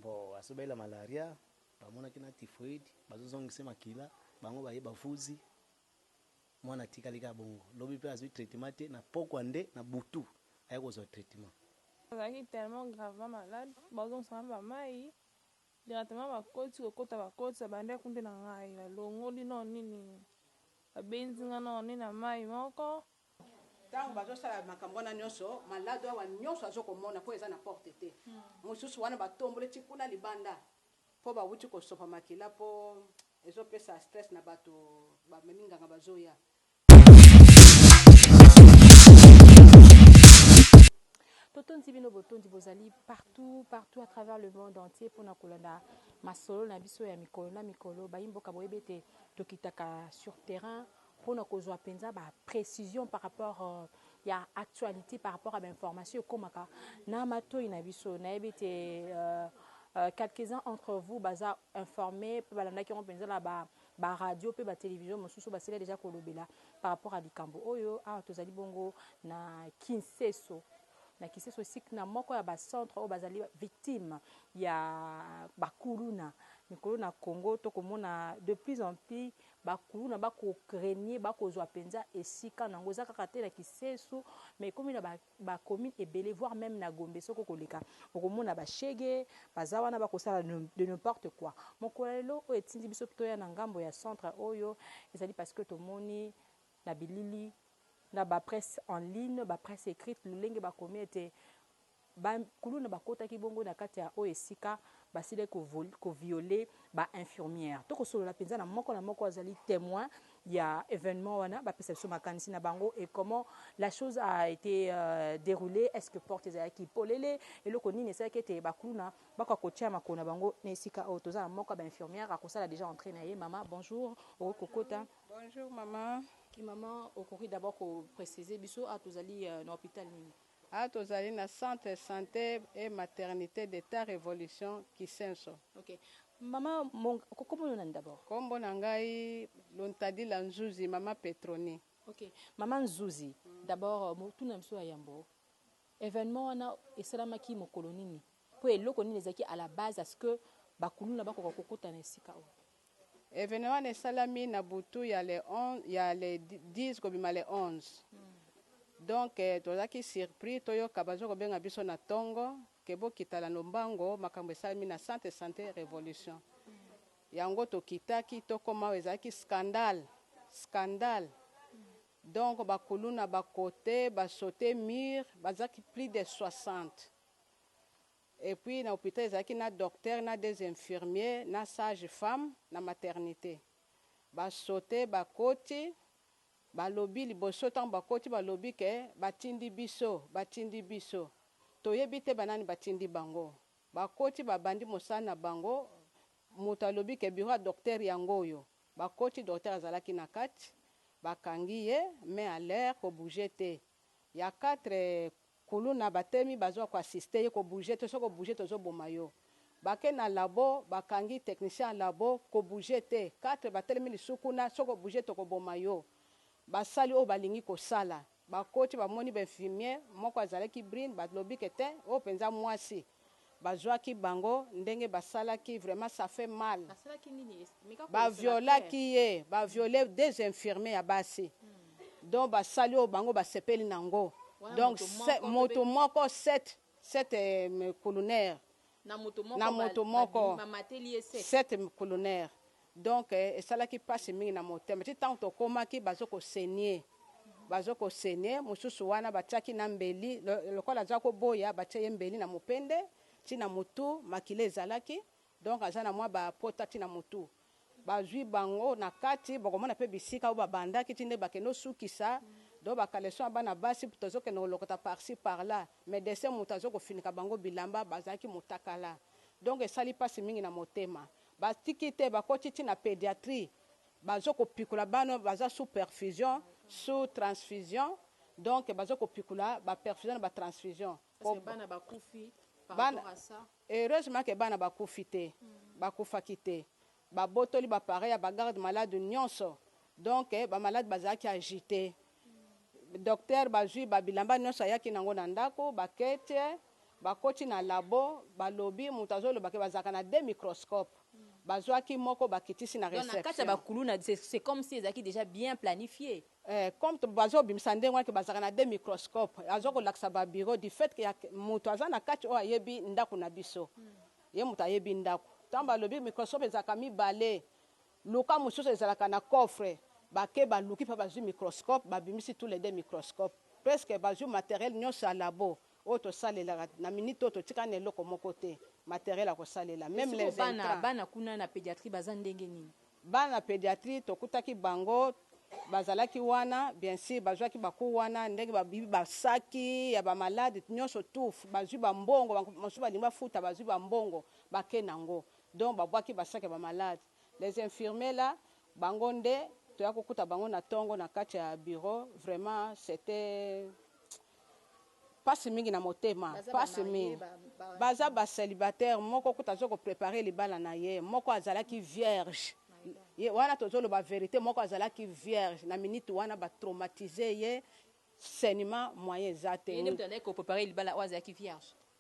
Bon, asobela malaria, bamona kina typhoid, bazozongisa makila, bango baye bafuzi. Mwana tikalika bongo. Lobi pe azui traitement te na pokwa nde na butu ayako zo traitement. Azalaki tellement gravement malade, bazongisa bamai. Directement bakoti kokota bakoti bande kunde na ngai la longoli no nini. Abenzi nga no nini na mai moko. Tango bazosala makambo na nyonso malade wa nyonso azokomona po eza na porte te mosusu wana batombole ti kuna libanda po bawuti kosopa makila po ezopesa stress na bato bamemi nganga bazoya. Totondi bino botondi bozali partout à travers le monde entier pour na kolanda masolo na biso ya mikolo na mikolo bayimboka boyebete tokitaka sur terrain pour na kozwa penza ba précision par rapport ya actualité par rapport à l'information komaka na matoi na biso na yebete quelques-uns entre vous baza informés pe balanda ki on penza la ba radio pe ba télévision mosusu basela déjà kolobela par rapport à likambo oyo tozali bongo na Kinseso na Kinseso sik na moko ya ba centre o bazali victime ya bakuluna mikolo na Congo to komona de plus en plus bakuluna bako craigner bako zwa penza esika nango zaka kate na Kinseso mais comme na ba commune ebele voire même na Gombe soko koleka okomona ba shege bazawana bako sala de n'importe quoi mokolelo o etindi biso to ya na ngambo ya centre oyo ezali parce que to moni na bilili na ba presse en ligne ba presse écrite lulenge ba comité ba kuluna bakota ki bongo na kati ya oesika basile ko violer ba infirmière to ko solo la penza na moko azali témoin ya événement wana ba perception makanisi na bango et comment la chose a été déroulée est-ce que porte za ki polele et loko nini ça kete ba kuluna ba ko tia makona bango na esika o toza na moko ba infirmière akosala déjà entré na ye maman bonjour o kokota Bonjour maman. Ki maman okori d'abord ko préciser biso tozali na hôpital nini Tozali na centre santé et maternité d'état révolution Kinseso. OK maman comment on d'abord Kombo na ngai Lontadi la Nzuzi maman Petroni. OK maman Nzuzi d'abord motuna mso ya yambo événement wana esalamaki mokolo nini po eloko nini ezaki à la base est-ce que bakuluna bako kokota na esika o Événement ne salami na butu ya les 11 ya les 10 kobima les 11. Donc tozaki surpris toyo kabazo ko benga biso na tongo kebo kitala lombango makambo esalami na santé santé révolution. Yango to kitaki to koma ezaki scandale. Donc bakuluna bakote ba sauter mur bazaki plus de 60. Et puis, na hôpital, il y a un docteur, des infirmiers, des sages-femmes, na maternité. Ba sauté, ba koti, ba lobby, li bosotan ba koti, ba lobby ke, ba tindi biso. Toyebite banani ba tindi bango. Ba koti, ba bandi mosana bango, muta lobby ke bureau docteur yangoyo. Ba koti, docteur azalaki na kati, ba kangiye, mais à l'air, ko bougete. Il y a 4 kuluna batemi bazo ko assister ko bouger to soko bouger to zo bomayo bake na labo bakangi technicien labo ko bouger te 4 batelemi lisukuna soko bouger to ko bomayo basali o balingi ko sala bakoti bamoni ba infirmier moko azalaki brine balobi kete o penza mwasi bazwaki bango ndenge basalaki vraiment ça fait mal ba violaki ye ba violer des infirmiers ya basi donc basali o bango basepeli nango. Donc, moto moko 7 colonnaires. Na moto moko 7 colonnaires. Donc, ça là qui passe mingi na moto. Mais tant to koma ki bazoko saigner. Bazoko saigner, mususu wana bataki na mbeli, lokola zako boya batie mbeli na mopende, ti na mutu makile zalaki. Donc, azana mwa ba pota ti na mutu. Bazui bango na kati, bokomona pe bisika o babanda ki tinde bakeno sukisa. Donc bakaleso bana basi tozo ke no lokota par-ci par-là mais dese mutazo ko finika bango bilamba bazaki mutakala donc esali pasi mingi na motema batiki te bakoti ti na pédiatrie bazo ko pikula bano baza sous perfusion sous transfusion donc bazo ko pikula ba perfusion ba transfusion parce que bana bakufi par rapport à ça heureusement que bana bakufi te bakufaki te ba botoli ba pareil ba garde malade nyonso donc ba malade bazaki agité docteur bazui babilamba nyonso ayaki nango na ndako bakete bakoti na labo balobi moto azoloba ke bazalaka na 2 microscope bazwaki moko bakitisi na réception. C'est comme si ezalaki déjà bien planifié. Comme bazobimisa ndenge wana ke bazalaka na 2 microscope azokolakisa babiro du fait ke moto aza na kati oyo ayebi ndako na biso ye moto ayebi ndako ntango balobi microscope ezalaka mibale luka mosusu ezalaka na coffre bake baluki mpe bazwi microscope babimisi tous les 2 microscope presque bazwi matériel nyonso ya labo oyo tosalelaka na minute oyo totika na eloko moko te matériel ya kosalela même les bana kuna na pédiatrie baza ndenge nini bana pédiatrie tokutaki bango bazalaki wana bien sûr bazwaki baku wana ndenge babibi basaki ya bamalade nyonso tufu bazwi bambongo mosusu balingi bafuta bazwi bambongo bake nango donc babwaki basaki ya bamalade les infirmiers là bango nde toya kokuta bango na tongo na kati ya bureau vraiment c'était pasi mingi na motema pasi mingi baza bacélibataire moko kuta azo koprépare libala na ye moko azalaki vierge ye wana tozoloba vérité moko azalaki vierge na minute wana batraumatize ye saignement moyen eza te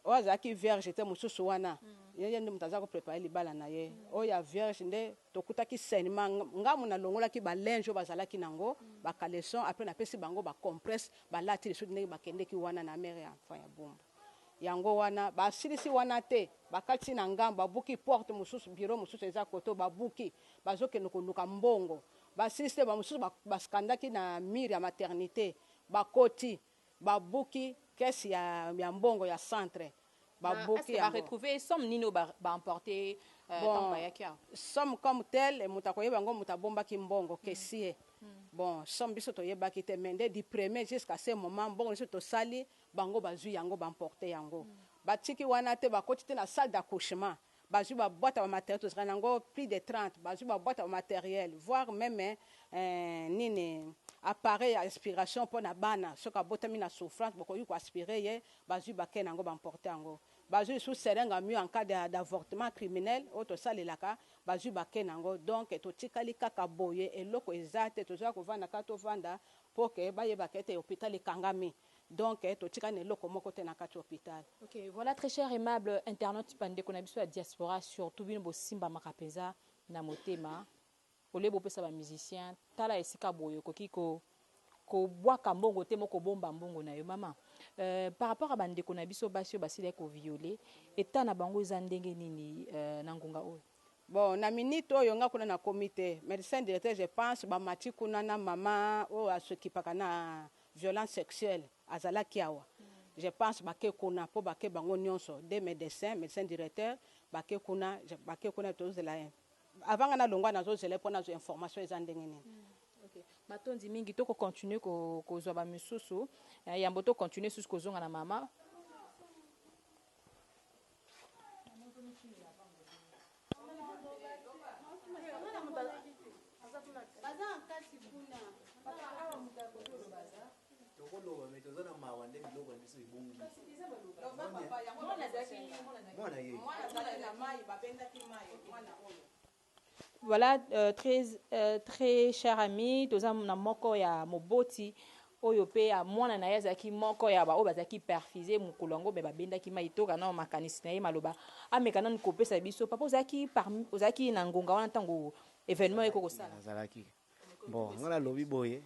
oyo azalaki vierge te mosusu wana ye nde moto aza koprépare libala na ye oyo ya vierge nde tokutaki saignement ngamu nalongolaki balinge oyo bazalaki nango bakaleson apres napesi bango bacompresse balati lisusu ndenge bakendeki wana na mere ya enfant ya bumbu yango wana basilisi wana te bakati na ngambo babuki porte mosusu bureau mosusu eza koto babuki bazokende koluka mbongo basilisi te bamosusu baskandaki na mire ya maternité bakoti babuki kesi ya mbongo ya centre babuki yango retrouver somme nino ba emporter somme comme tel moto akoyeba yango moto abombaki mbongo kesie bon somme biso toyebaki te mais nde du premier jusqu'à ce moment mbongo biso tosali bango bazwi yango bamporte yango batiki wana te bakoti te na salle d'accouchement bazwi baboîte ya bamatériel tozalaka nango plus de 30 bazwi baboîte ya bamatériel voire même nini appareil ya aspiration mpo na bana soki abotami na souffrance bokoki koaspire ye bazwi bake nango bamporte yango bazwi lisusu serenga mieux en cas d'avortement criminel oyo tosalelaka bazwi bake nango donc totikali kaka boye eloko eza te tozala kovanda kaka tovanda mpo ke bayebaka ete hôpital ekangami donc totikali na eloko moko te na kati hôpital. Ok, voilà très cher aimable internaute bandeko na biso ya diaspora surtout bino bosimbamaka mpenza na motema ole bopesa bamusicien tala esika boye okoki kobwaka mbongo te moko bomba mbongo na yo mama par rapport a bandeko na biso basi oyo basilaki koviole eta na bango eza ndenge nini na ngonga oyo bon na minute oyo nga kuna na comité médecin directeur je pense bamati kuna na mama oyo asokipaka na violence sexuelle azalaki awa je pense bake kuna mpo bake bango nyonso de médecin directeur bake kuna tozela avant nga nalongwa nazozela mpo nazwa information eza ndenge nini matondi mingi tokocontinue kozwa bamisusu yambo tocontinue susu kozonga na mama Voilà, très cher ami, toza na moko ya moboti oyo pe ya mwana na yazaki moko ya ba bazaki perfiser mukolo ngo be babendaki mai toka na makanisi na ye maloba amekana ni kopesa biso papa ozaki na ngonga wana tango événement eko kosala azalaki bon ngala lobi boye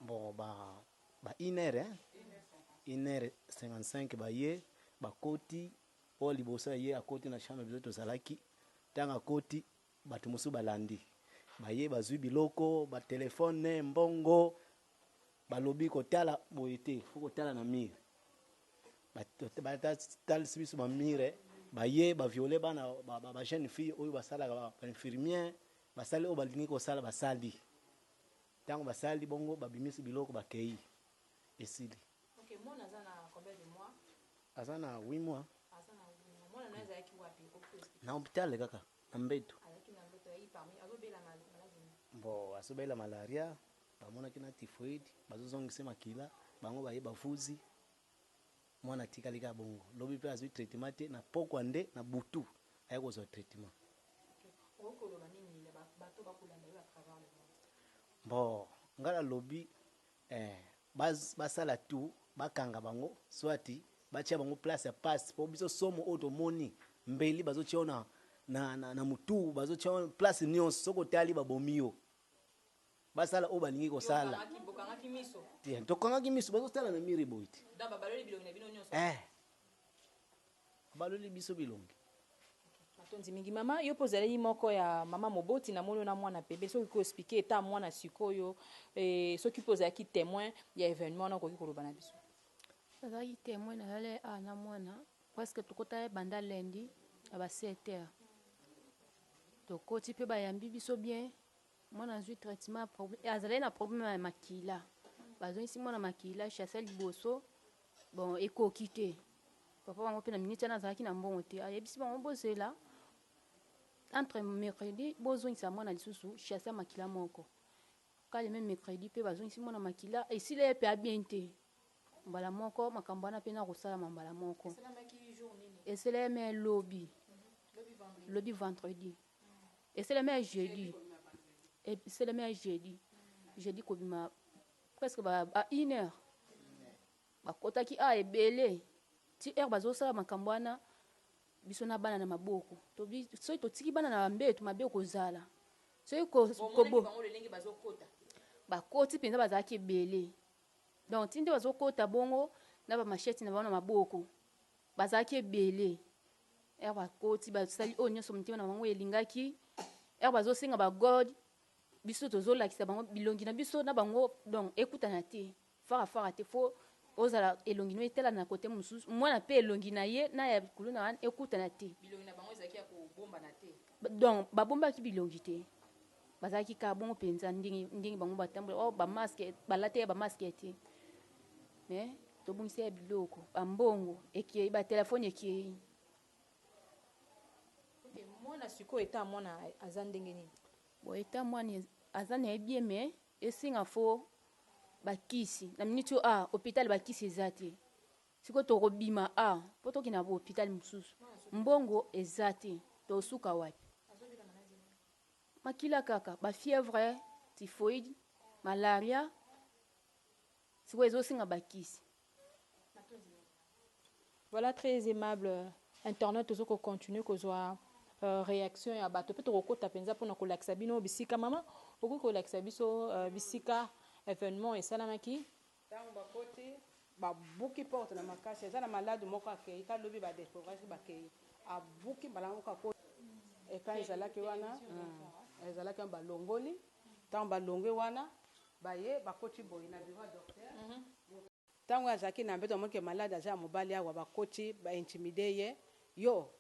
bon ba 1h55 ba ye bakoti o libosa ye akoti na chambre biso tozalaki tanga koti bato mosusu balandi baye bazwi biloko batelefone mbongo balobi kotala boye te fo kotala na mire batalisi biso bamire baye baviole bana bajeune fille oyo basalaka bainfirmière basali oyo balingi kosala basali ntango basali bongo babimisi biloko bakei esili. Ok, mwana aza na combien de mois? Aza na 8 mois. Aza na 8 mois. Mwana naye azalaki wapi? Na hôpital kaka, na Mbeto. Azalaki na Mbeto yi parmi azobela maladie. Bon, azobela malaria, bamonaki na typhoid, bazozongisa makila, bango baye bafuzi. Mwana tikali ka bongo. Lobi pe azwi traitement te na pokwa nde na butu. Aya kozwa traitement. Ok. Okoloba nini na bato bakolanda yo à travers le monde? Bon, ngala lobi basala tout bakanga bango swati batia bango place ya passe po biso somo oyo tomoni mbeli bazotia na mutu bazotia place nyonso soko tali babomi yo basala oyo balingi kosala tokangaki miso bazotala na miri boye te baloli biso bilongi matondi mingi mama yo pozali moko ya mama moboti na moni na mwana pebe soki ko expliquer eta mwana sikoyo soki pozalaki témoin ya événement na koki koloba na biso nazalaki témoin nazali na mwana presque tokota banda lundi à 7h tokoti mpe bayambi biso bien mwana azwi traitement azalaki na problème ya makila bazongisi mwana makila chasse liboso bon ekoki te papa bango mpe na minute wana azalaki na mbongo te ayebisi bango bozela entre mercredi bozongisa mwana lisusu chasse ya makila moko kale même mercredi mpe bazongisi mwana makila esila ye mpe abien te mbala moko makambo wana mpe na kosalama mbala moko esila ye me lobi vendredi esila me jeudi esila me jeudi kobima presque à 1h bakotaki ebele ti heure bazosala makambo wana biso na bana na maboko soki totiki bana na bambeto mabe kozala soki bakoti mpenza bazalaki ebele donc ti nde bazokota bongo na bamasheti na bango na maboko bazalaki ebele ere bakoti basali oyo nyonso motima na bango elingaki ere bazosenga bagode biso tozolakisa bango bilongi na biso na bango donc ekutana te farafara te fo ozala elongi no etela na kote mosusu mwana mpe elongi na ye na ya kulu na wana ekutana te donc babombaki bilongi te bazalaki kaka bongo mpenza ndenge bango batambola bamaske balate ya bamaske te mais tobongisi ya biloko bambongo ekei batelefone ekei mwana sikoyo eta mwana aza ndenge nini bo eta mwana aza na ebie me esinga fo bakisi na minute oyo hôpital bakisi eza te sikoyo tokobima mpo tokende na hôpital mosusu mbongo eza te tosuka wapi makila kaka bafièvre typhoïde malaria sikoyo ezosinga bakisi. Voilà, très aimable internet tozoko continue kozwa réaction ya bato pe tokokota penza mpona kolakisa bino bisika mama okoki kolakisa biso bisika événement esalamaki ntango bakoti babuki porte na makasi eza na malade moko akei kalobi badécovrage bakei abuki mbala moko akoti ekan ezalaki wana ezalaki wana balongoli ntango balongwe wana baye bakoti boye na bureau ya docteur ntango azalaki na mbeto amonike malade aza ya mobali awa bakoti baintimide ye yo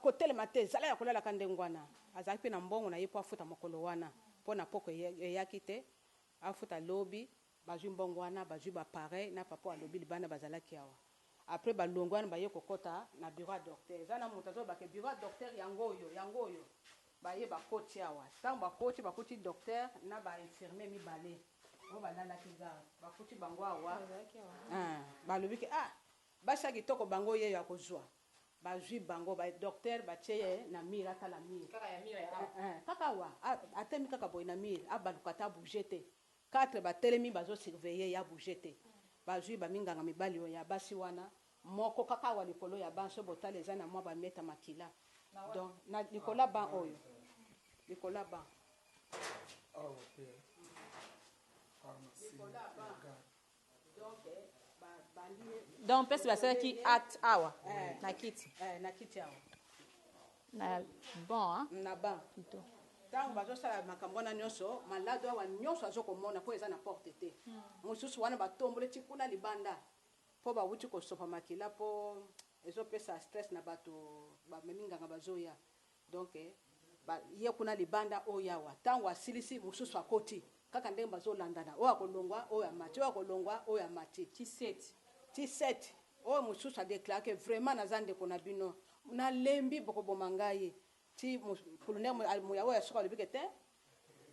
kotelema te ezala ya kolalaka ndenge wana azalaki mpe na mbongo na ye mpo afuta mokolo wana mpo na poko eyaki te afuta lobi bazwi mbongo wana bazwi bapareil na papa alobi libanda bazalaki awa après balongo wana baye kokota na bureau ya docteur eza na moto azobake bureau ya docteur yango oyo baye bakoti awa ntango bakoti docteur na bainfirmier mibale oyo balalaki garde bakoti bango awa balobi ke basa kitoko bango yeyo ya kozwa bazwi bango docteur batie ye na mire atala mire kaka awa atemi kaka boye na mire abaluka te abouge te 4 batelemi bazosurveille ya bouge te bazwi baminganga mibali oyo ya basi wana moko kaka awa likolo ya banso botala eza na mwa bameta makila donc na likolo ban oyo likolo ban donc pesi basalaki acte awa na kiti awa na bon na ban ntango bazosala makambo wana nyonso malade awa nyonso azokomona mpo eza na porte te mosusu wana batombole ti kuna libanda mpo bawuti kosopa makila mpo ezopesa stress na bato bameminganga bazoya donc ye kuna libanda oyo awa ntango asilisi mosusu akoti kaka ndenge bazolandana oyo akolongwa oyo amati oyo akolongwa oyo amati ti 7 oyo mosusu adeklare vraiment naza ndeko na bino nalembi bokoboma ngai ti colonel moya oyo asoka alobiki te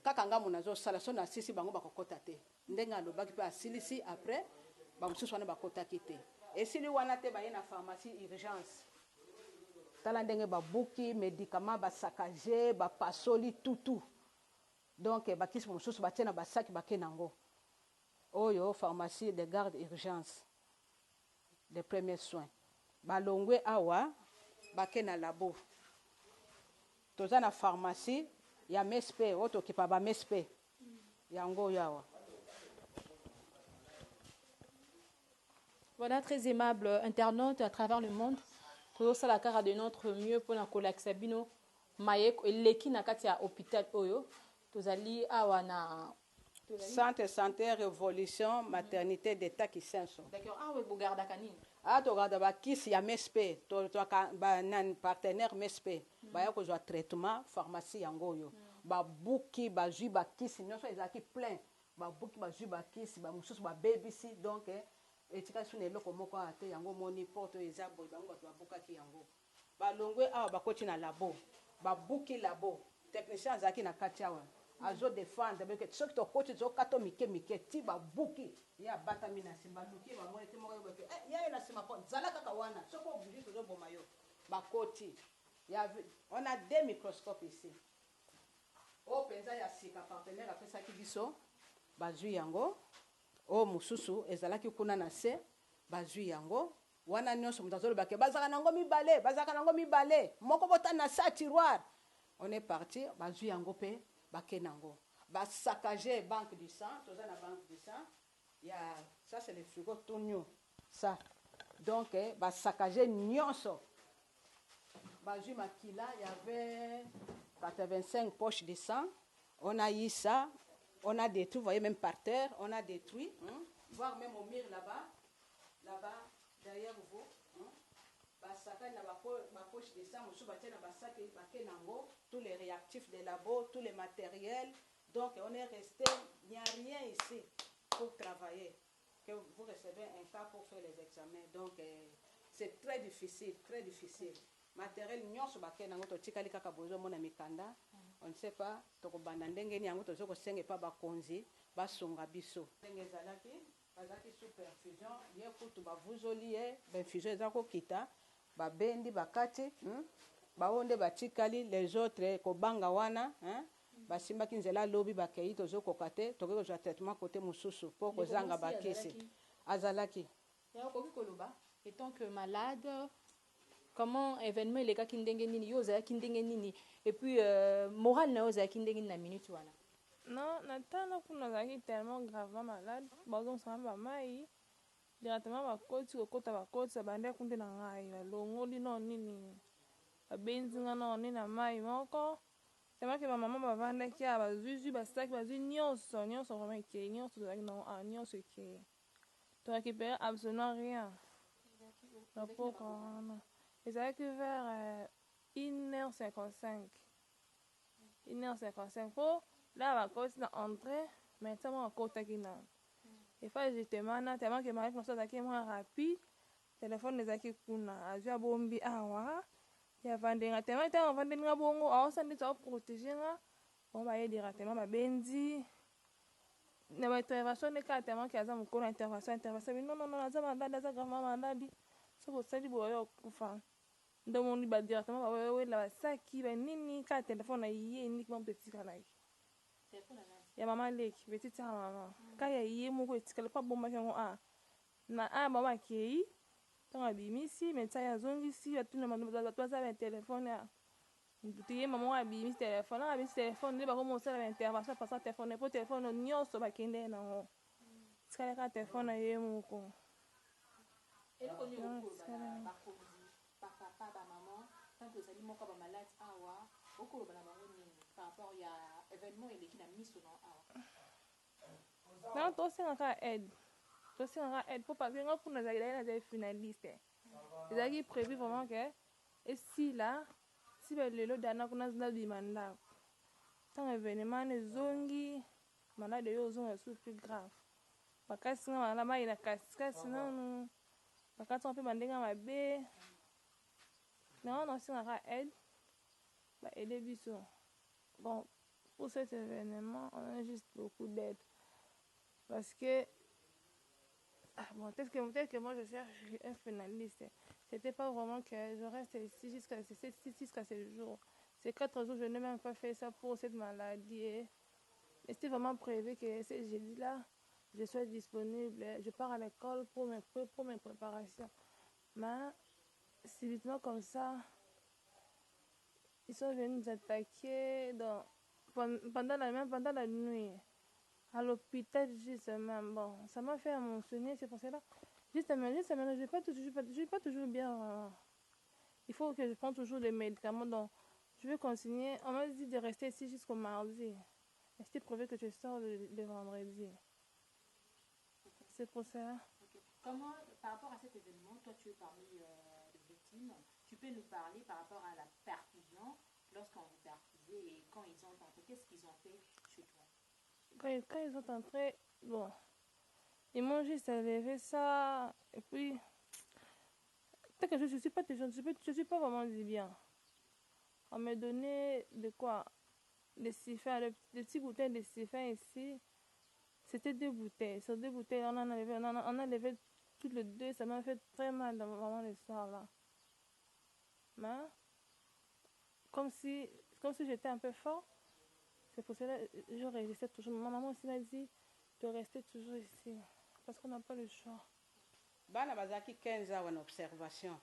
kaka ngambo nazosala so nasisi bango bakokota te ndenge alobaki mpe asilisi après bamosusu wana bakotaki te esili wana te baye na pharmacie urgence tala ndenge babuki médicament basakage bapasoli tutu donc bakisi mosusu batie na basaki bake nango oyo pharmacie de garde urgence des premiers soins. Balongwe awa, bake na labo. Toza na pharmacie, ya mespe, oto kipa ba mespe. Yango yawa. Voilà, très aimable internaute à travers le monde. Tout ça la cara de notre mieux pour la Sabino Mayek et leki na kati ya hôpital oyo. Tozali awa na Centre santé révolution maternité d'état qui senso. D'accord, ah oui, bogarda kanini. Ah to gada ba kisi ya mespe, to ba nan partenaire mespe. Ba ya ko zo traitement pharmacie yango yo. Ba buki ba jus ba kisi nyonso ezaki plein. Ba buki ba jus ba kisi ba mususu ba baby donc etika sune eloko moko ate yango moni porte eza boy bango bato babukaki yango balongwe awa bakoti na labo babuki labo technicien azalaki na kati awa azo défendre beke soki tokoti tozokato mike mike ti babuki ye abatami na nsima baluki bamoni te moko yebeke yaye na nsima po zala kaka wana soki obuli tozoboma yo bakoti on a deux microscopes ici oyo mpenza ya sika partenaire apesaki biso bazwi yango o mususu ezalaki kuna na se bazwi yango wana nyonso moto azolobake bazaka nango mibale moko bota na sa tiroir on est parti bazwi yango mpe bake nango basacage banque du sang toza na banque du sang ya ça c'est le frigo tout new ça donc basacage nyonso bazwi makila il y avait 85 poches de sang on a eu ça. On a détruit, vous voyez, même par terre, on a détruit, voire même au mur là-bas, derrière vous. Poche de sang, tous les réactifs des labos, tous les matériels. Donc, on est resté, il n'y a rien ici pour travailler. Que vous recevez un cas pour faire les examens. Donc, c'est très difficile, très difficile. Matériel, on ne sait pas tokobanda ndenge ni yango tozo kosenga pa bakonzi basonga biso ndenge ezalaki bazaki sous perfusion ye kutu bavuzoli ye perfusion eza kokita babendi bakati baonde batikali les autres kobanga wana basimbaki nzela lobi bakei tozokoka te tokoki kozwa traitement kote mosusu mpo kozanga bakisi azalaki yakoki koloba étant que malade. Comment événement les gars qui ndenge nini yo za ki ndenge nini et puis moral na yo za ki ndenge na minute wana non natana kuna zaki tellement gravement malade bazon samba mai directement bakoti kokota bakoti bande kunde na ngai balongoli no nini babenzi nga no nini na mai moko tellement que maman bavandaki bazwi basaki bazwi nyonso vraiment ke nyonso zaki non nyonso ke to récupérer absolument rien la pauvre ezalaki vers 1h55 mpo la bakoti na entrée mais ntango akotaki na efa justement na tellement ke mariage mosusu azalaki mwa rapide telefone ezalaki kuna azwi abombi awa yavandenga tellement ntango avandeninga bongo aosandisi aoprotege nga bon baye directement babenzi na baintervention ndeka tellement ke aza mokolo na intervention non aza maladi aza gravement maladi soki osali boyo okufa ndomoni directement bawela basaki banini kaka telefone na ye uniquement mpe etikala ye ya mama leki petite ya mama kaka ya ye moko etikala mpo abombaki yango na mama akei ntango abimisi médecin ye azongisi bato baza batelefone mutu ye mama moko abimisi telefone nanga abimisi telefone nde bakomosala baintervention pasa telefone mpo telefone nyonso bakende ye nango etikala kaka telefone na ye moko papa ba maman tant que zali moko ba malade awa okoloba na bango nini par rapport ya événement eleki na miso na awa non tosengaka aide mpo parce que nga kuna nazali finaliste ezalaki prévu vraiment ke esila si balelo dana kuna nabima ndako ntango événement wana ezongi malade oyo ozonga su plus grave bakasi nga malade mai na kasikasi nanu bakati nga mpe bandenga mabe non osengaka aide baede biso bon pour cet événement on a juste beaucoup d'aide parce que bon peut-être que moi je suis un finaliste c'était pas vraiment que je reste ici jusqu'à ce jour ces 4 jours je n'ai même pas fait ça pour cette maladie et c'était vraiment prévu que ce jeudi là je sois disponible, je pars à l'école pour mes préparations. Mais subitement comme ça, ils sont venus nous attaquer pendant la nuit. À l'hôpital, justement, bon, ça m'a fait mentionner, c'est pour cela. Justement, je vais pas toujours bien. Il faut que je prenne toujours des médicaments. Donc, je vais continuer. On m'a dit de rester ici jusqu'au mardi. Et c'était prévu que je sors le vendredi. C'est pour ça. Okay. Comment, par rapport à cet événement, toi tu es parmi les victimes, tu peux nous parler par rapport à la perfusion, lorsqu'on vous perfusait et quand ils ont entré, qu'est-ce qu'ils ont fait chez toi? Quand ils sont entrés, bon, ils m'ont juste levé ça. Et puis, peut-être que je ne suis pas vraiment dit bien. On m'a donné de quoi? Des siphons, des petits bouteilles de siphons ici. C'était 2 bouteilles. Sur 2 bouteilles, on a levé toutes les 2. Ça m'a fait très mal vraiment le soir là. Mais, comme si j'étais un peu fort. C'est pour cela que je résistais toujours. Ma maman aussi m'a dit de rester toujours ici. Parce qu'on n'a pas le choix. Bana bazaki 15 ans en observation.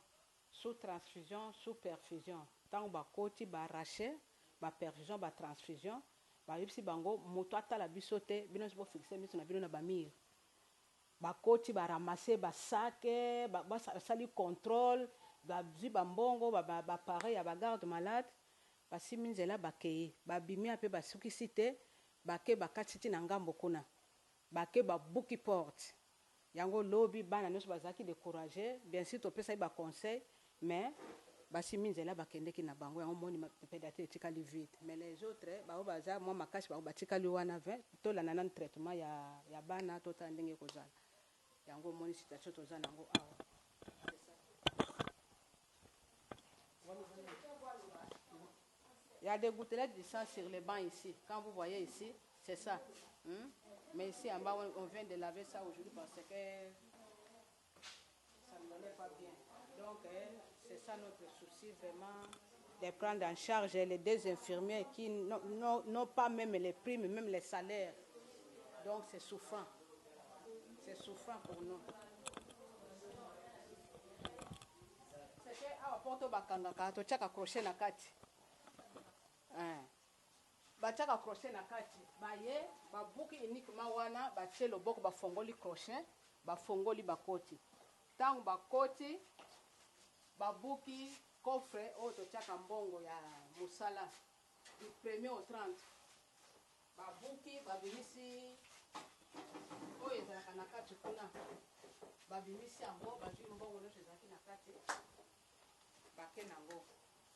Sous transfusion, sous perfusion. Tant ba koti ba arraché, ba perfusion, ba transfusion. Ba yipsi bango moto atala biso te, bino sibo fixer miso na bino na ba mire. Ba koti ba ramasser ba sac, ba sali contrôle, ba zi ba mbongo, ba pareil ya ba garde malade. Basi minzela bakeye, ba bimi ape ba sukisi te, bake ba katiti na ngambo kuna. Bake ba buki porte. Yango lobby bana nyonso bazaki découragé, bien sûr topesa ba conseil, mais basi minzela bakendeki na bango yango moni pédiatrie etikali vite, mais les autres bao baza moi makasi bao batikali wana 20 to lana nan traitement ya bana to ta ndenge kozala yango moni situation toza nango awa. Il y a des gouttelettes de sang sur les bancs ici. Quand vous voyez ici, c'est ça. Mais ici en bas, on vient de laver ça aujourd'hui parce que ça ne donnait pas bien. Donc, c'est ça notre souci vraiment, de prendre en charge les 2 infirmiers qui n'ont pas même les primes, même les salaires. Donc, c'est souffrant. C'est souffrant pour nous. C'est que, ah, porto bakangaka, to chaka crochet na kati. Bachaka crochet na kati baye babuki uniquement wana batie loboko bafongoli crochet bafongoli bakoti tangu bakoti babuki coffre oyo totiaka mbongo ya mosala du 1er au 30 babuki babimisi oyo ezalaka na kati kuna babimisi yango bazwi mbongo nyonso ezalaki na kati bake nango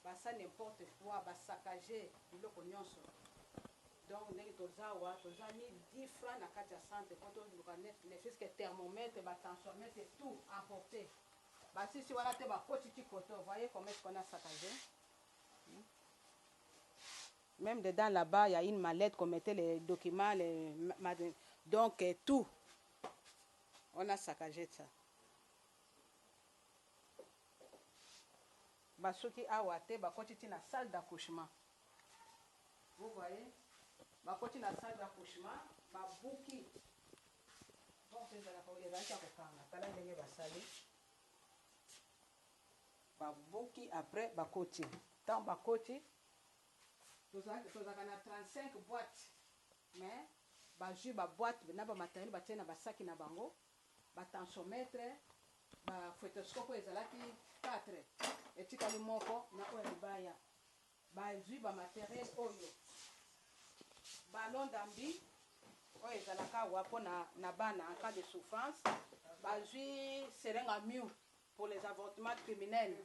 basa n'importe quoi basakaje biloko nyonso. Donc ndenge tozawa tozani 10 francs na kati ya centre poto ne fils que thermomètre ba tensiomètre tout emporté. Basi si wala te ba kotiki koto, voyez comment est-ce qu'on a saccagé. Même dedans là-bas, il y a une mallette qu'on mettait les documents donc tout on a saccagé ça. Basuki awate ba kotiti na salle d'accouchement. Vous voyez? Bakoti na salle d'accouchement, babuki. Bon, c'est ça la folie, ça va kokanga. Tala ndenge basali. Babuki après bakoti. Tant bakoti, tozaka na 35 boîtes. Mais baju ba boîte na ba matériel ba tiena ba saki na bango, ba tensiomètre, ba phonoscope ezalaki 4. Etikali moko na oyo libaya. Baju ba matériel oyo. Ballon d'ambi, oyo ezalaka wapo na bana en cas de souffrance. Bazui seringue mûre pour les avortements criminels.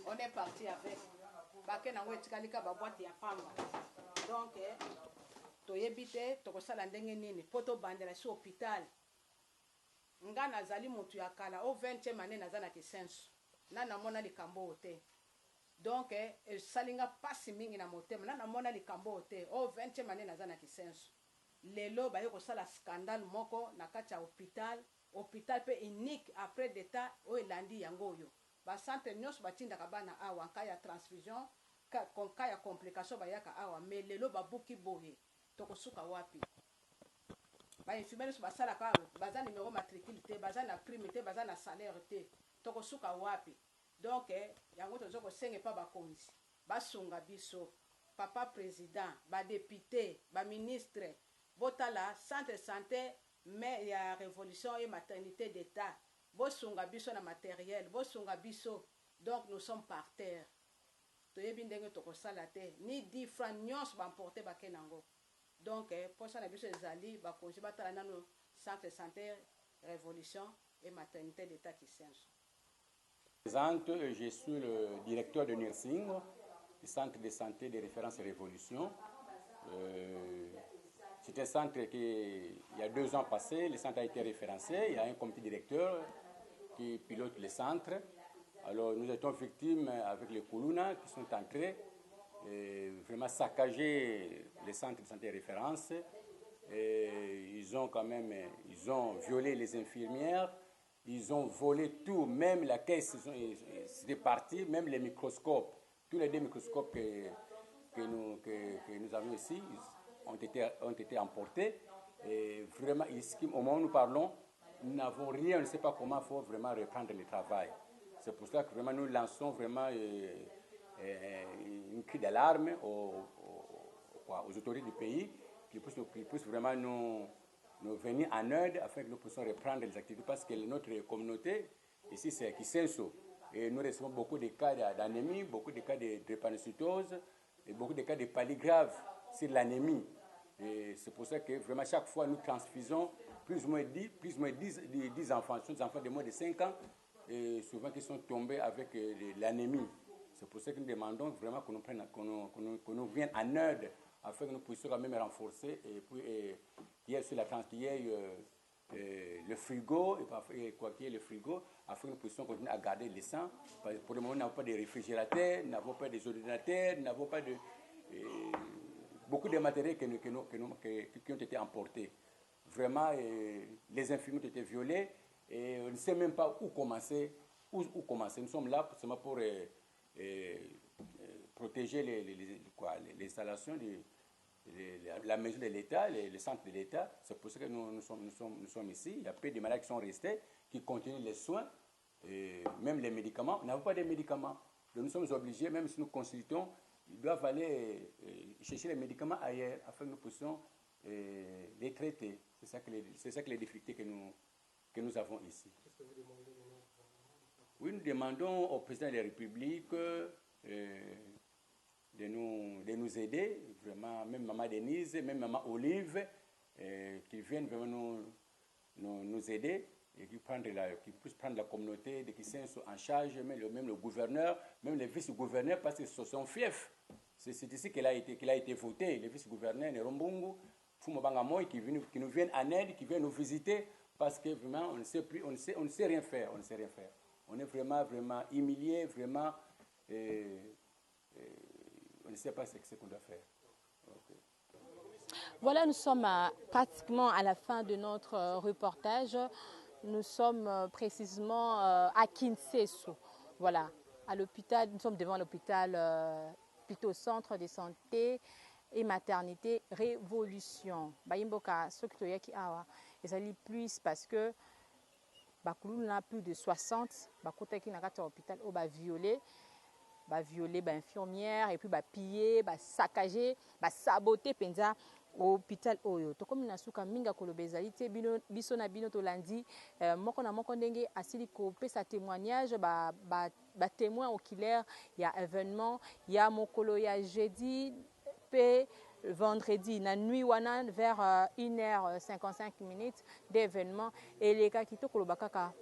On est parti avec. Bake nango etikalika ba boîte ya pamba. Donc toyebite tokosala ndenge nini poto bandela si hôpital. Nga nazali mutu ya kala au 20e année nazana kisenso. Nana mona likambo te. Donc salinga pasi mingi na motema na mona likambo te au 20e année nazana kisenso. Lelo baye ko sala scandale moko na kati ya hôpital pe unique après d'état o elandi yango yo. Ba centre nyonso batindaka bana awa ka ya transfusion ka ya complication bayaka awa mais lelo babuki boye tokosuka wapi. bainfirmiere nyonso basalaka baza numéro matricule te baza na prime te baza na salaire te tokosuka wapi donc yango toza kosenga epa bakonzi basunga biso papa président badepute baministre botala centre santé mais ya révolution et maternité d'état bosunga biso na matériel bosunga biso donc nous sommes par terre toyebi ndenge tokosala te ni 10 francs nyonso bamporte bake nango donc posa na biso ezali bakonzi batala nano centre santé révolution et maternité d'état Kisenso. Je suis le directeur de nursing du centre de santé de référence Révolution. C'est un centre qui, il y a 2 ans passés, le centre a été référencé. Il y a un comité directeur qui pilote le centre. Alors nous étions victimes avec les Koulouna qui sont entrés vraiment saccager le centre de santé de référence. Ils ont violé les infirmières. Ils ont volé tout, même la caisse, c'était parti, même les microscopes. Tous les 2 microscopes que nous avons ici ont été emportés. Et vraiment, ici, au moment où nous parlons, nous n'avons rien, on ne sait pas comment il faut vraiment reprendre le travail. C'est pour ça que vraiment nous lançons vraiment une cri d'alarme aux autorités du pays qui puissent vraiment nous venir en aide afin que nous puissions reprendre les activités parce que notre communauté ici c'est Kisenso et nous recevons beaucoup de cas d'anémie, beaucoup de cas de drépanocytose et beaucoup de cas de paludisme grave sur l'anémie. Et c'est pour ça que vraiment chaque fois nous transfusons plus ou moins 10 enfants, des enfants de moins de 5 ans et souvent qui sont tombés avec l'anémie. C'est pour ça que nous demandons vraiment qu'on nous vienne en aide afin que nous puissions quand même renforcer et puis qu'il y ait le frigo et quoi qu'il y ait le frigo afin que nous puissions continuer à garder le sang. Pour le moment, nous n'avons pas de réfrigérateurs, nous n'avons pas d'ordinateurs, nous n'avons pas de beaucoup de matériel qui ont été emportés. Vraiment, les infirmiers ont été violés et on ne sait même pas où commencer. Nous sommes là seulement pour protéger les installations la maison de l'État, le centre de l'État. C'est pour ça que nous sommes ici. Il y a peu de malades qui sont restés, qui continuent les soins, et même les médicaments. Nous n'avons pas de médicaments. Donc nous sommes obligés, même si nous consultons, ils doivent aller chercher les médicaments ailleurs afin que nous puissions les traiter. C'est ça que les difficultés que nous avons ici. Oui, nous demandons au président de la République de nous aider, vraiment, même Maman Denise, même Maman Olive, qui viennent vraiment nous aider et qui puissent prendre la communauté de Kisenso en charge, même le gouverneur, même le vice-gouverneur, parce que c'est son fief. C'est ici qu'il a été voté, le vice-gouverneur Nerombungu, Fumobanga Moy, qui nous viennent en aide, qui viennent nous visiter, parce que vraiment, on ne sait rien faire. On est vraiment humilié, vraiment, on ne sait pas ce qu'on doit faire. Okay. Voilà, nous sommes pratiquement à la fin de notre reportage. Nous sommes précisément à Kinseso. Voilà, à l'hôpital, nous sommes devant l'hôpital, plutôt centre de santé et maternité Révolution. Bayimboka, ce que tu as dit, ça lit plus parce que Bakoulou n'a plus de 60, Bakouta qui n'a pas l'hôpital, on va violer infirmière et puis piller, saccager, saboter penza hôpital oyo. To comme nasuka minga kolobezali te biso na bino to lundi moko na moko ndenge asili ko pesa témoignage témoin oculaire ya événement ya mokolo ya jeudi pe vendredi na nuit wana vers 1h55 d'événement et les cas qui to kolobaka ka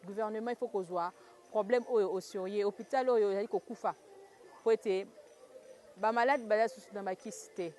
gouvernement il faut qu'on soit problème au sérieux hôpital oyo yali kokufa po ete ba malade baza susu na bakisite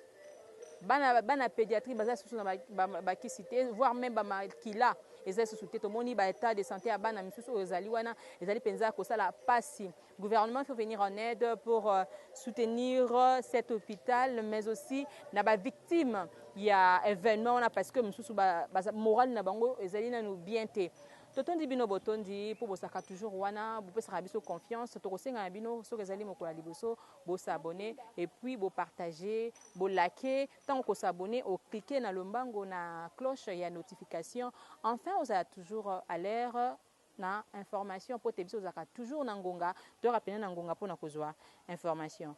bana pédiatrie baza susu na bakisite voire même ba makila eza susu te tomoni ba état de santé ya bana misusu oyo ezali wana ezali penza kosala pasi. Gouvernement il faut venir en aide pour soutenir cet hôpital mais aussi na ba victime il y a événement parce que misusu ba moral na bango ezali na nous bien te. totondi bino botondi pour bosaka toujours wana bopesaka biso confiance tokosenga bino soki ezali mokolo ya liboso bosabone et puis bopartage bolake ntango kosabone oklique na lombango na cloche ya notification enfin ozala toujours à l'air na information po te biso ozalaka toujours na ngonga to rappeler na ngonga mpona kozwa information.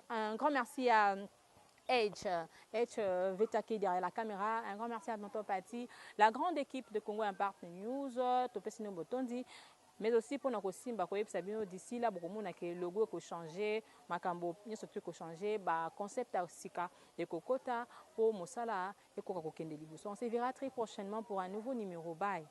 Un grand merci à H Vetaki derrière la caméra. Un grand merci à Tonton Pati, la grande équipe de Congo Impact News, Topesino Botondi, mais aussi pour nos Simba Sabino d'ici là, beaucoup de logo qui changé, Makambo, bien sûr qui changé, concept à Osika et Kokota pour Mosala et Kokakokende Libuso. On se verra très prochainement pour un nouveau numéro. Bye.